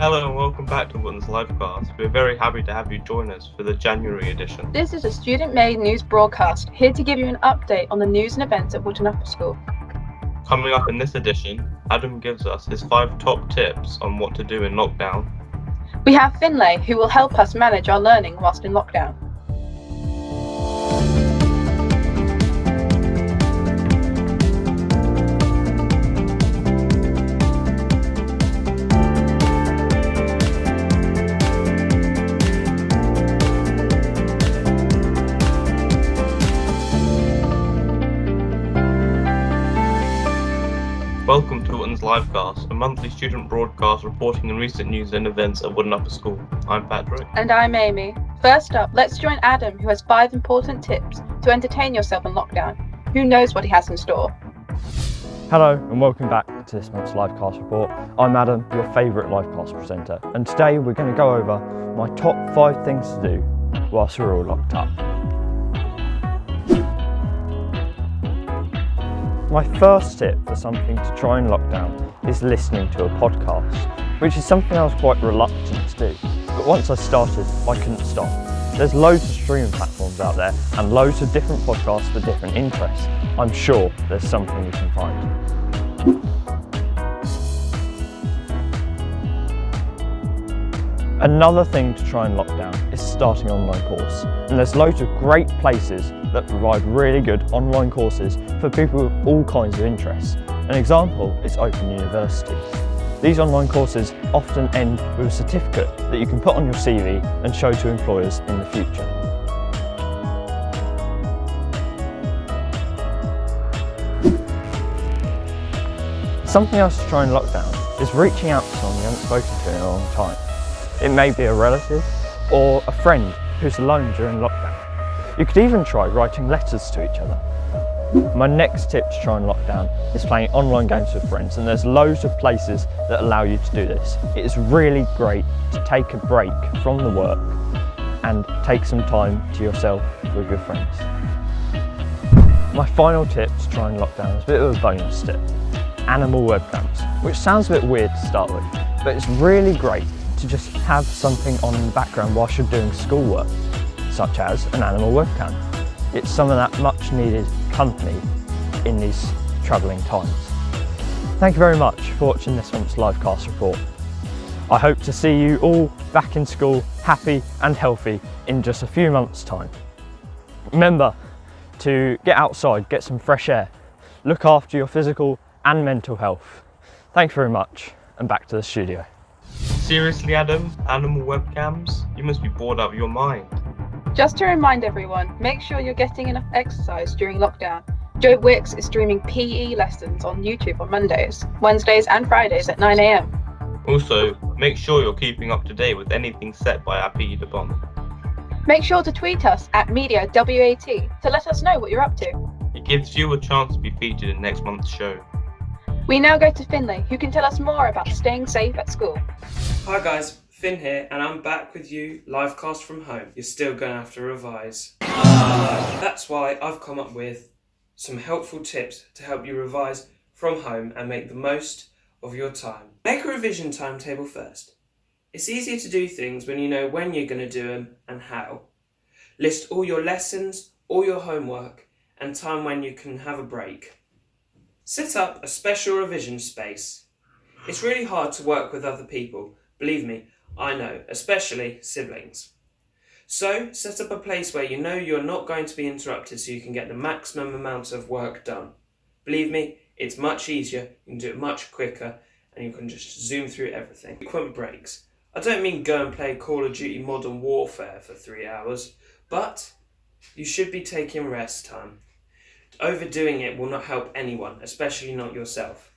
Hello and welcome back to Wootton's LiveCast. We're very happy to have you join us for the January edition. This is a student-made news broadcast, here to give you an update on the news and events at Wootton Upper School. Coming up in this edition, Adam gives us his 5 top tips on what to do in lockdown. We have Finlay, who will help us manage our learning whilst in lockdown. Welcome to Wootton's LiveCast, a monthly student broadcast reporting on recent news and events at Wootton Upper School. I'm Patrick. And I'm Amy. First up, let's join Adam, who has 5 important tips to entertain yourself in lockdown. Who knows what he has in store? Hello and welcome back to this month's LiveCast report. I'm Adam, your favourite LiveCast presenter, and today we're going to go over my top 5 things to do whilst we're all locked up. My first tip for something to try in lockdown is listening to a podcast, which is something I was quite reluctant to do, but once I started, I couldn't stop. There's loads of streaming platforms out there and loads of different podcasts for different interests. I'm sure there's something you can find. Another thing to try and lock down is starting an online course, and there's loads of great places that provide really good online courses for people with all kinds of interests. An example is Open University. These online courses often end with a certificate that you can put on your CV and show to employers in the future. Something else to try and lock down is reaching out to someone you haven't spoken to in a long time. It may be a relative or a friend who's alone during lockdown. You could even try writing letters to each other. My next tip to try and lock down is playing online games with friends, and there's loads of places that allow you to do this. It is really great to take a break from the work and take some time to yourself with your friends. My final tip to try and lock down is a bit of a bonus tip. Animal webcams, which sounds a bit weird to start with, but it's really great to just have something on in the background whilst you're doing schoolwork, such as an animal webcam. It's some of that much needed company in these troubling times. Thank you very much for watching this month's LiveCast report. I hope to see you all back in school, happy and healthy in just a few months' time. Remember to get outside, get some fresh air, look after your physical and mental health. Thank you very much, and back to the studio. Seriously, Adam? Animal webcams? You must be bored out of your mind. Just to remind everyone, make sure you're getting enough exercise during lockdown. Joe Wicks is streaming PE lessons on YouTube on Mondays, Wednesdays and Fridays at 9 AM. Also, make sure you're keeping up to date with anything set by our PE department. Make sure to tweet us at MediaWAT to let us know what you're up to. It gives you a chance to be featured in next month's show. We now go to Finlay, who can tell us more about staying safe at school. Hi guys, Finn here, and I'm back with you, livecast from home. You're still going to have to revise. That's why I've come up with some helpful tips to help you revise from home and make the most of your time. Make a revision timetable first. It's easier to do things when you know when you're going to do them and how. List all your lessons, all your homework, and time when you can have a break. Set up a special revision space. It's really hard to work with other people, believe me, I know, especially siblings. So, set up a place where you know you're not going to be interrupted so you can get the maximum amount of work done. Believe me, it's much easier, you can do it much quicker, and you can just zoom through everything. Frequent breaks. I don't mean go and play Call of Duty Modern Warfare for 3 hours, but you should be taking rest time. Overdoing it will not help anyone, especially not yourself.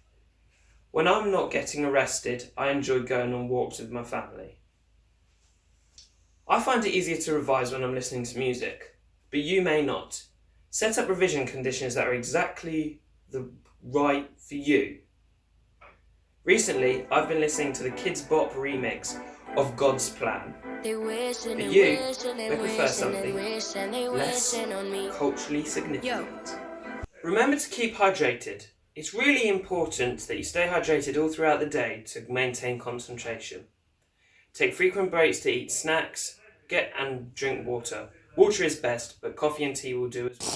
When I'm not getting arrested, I enjoy going on walks with my family. I find it easier to revise when I'm listening to music, but you may not. Set up revision conditions that are exactly the right for you. Recently, I've been listening to the Kids Bop remix of God's Plan. But you may prefer something less culturally significant. Remember to keep hydrated. It's really important that you stay hydrated all throughout the day to maintain concentration. Take frequent breaks to eat snacks, get and drink water. Water is best, but coffee and tea will do as well.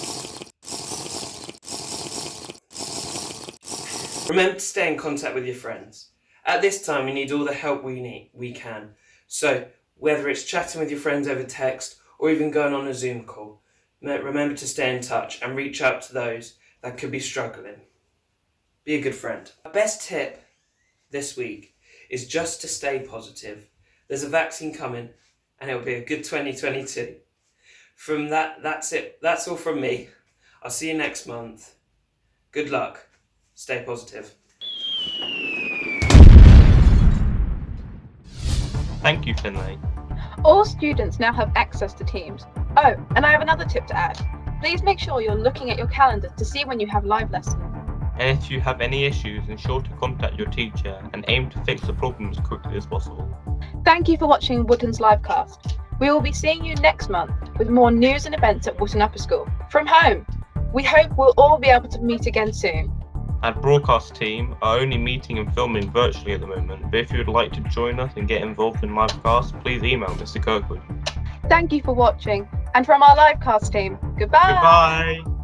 Remember to stay in contact with your friends. At this time, we need all the help we can. So, whether it's chatting with your friends over text or even going on a Zoom call, remember to stay in touch and reach out to those that could be struggling. Be a good friend. Our best tip this week is just to stay positive. There's a vaccine coming and it'll be a good 2022. From that's it. That's all from me. I'll see you next month. Good luck. Stay positive. Thank you, Finlay. All students now have access to Teams. Oh, and I have another tip to add. Please make sure you're looking at your calendar to see when you have live lessons. And if you have any issues, ensure to contact your teacher and aim to fix the problem as quickly as possible. Thank you for watching Wootton's LiveCast. We will be seeing you next month with more news and events at Wootton Upper School from home. We hope we'll all be able to meet again soon. Our broadcast team are only meeting and filming virtually at the moment, but if you would like to join us and get involved in LiveCast, please email Mr. Kirkwood. Thank you for watching, and from our LiveCast team, goodbye! Goodbye!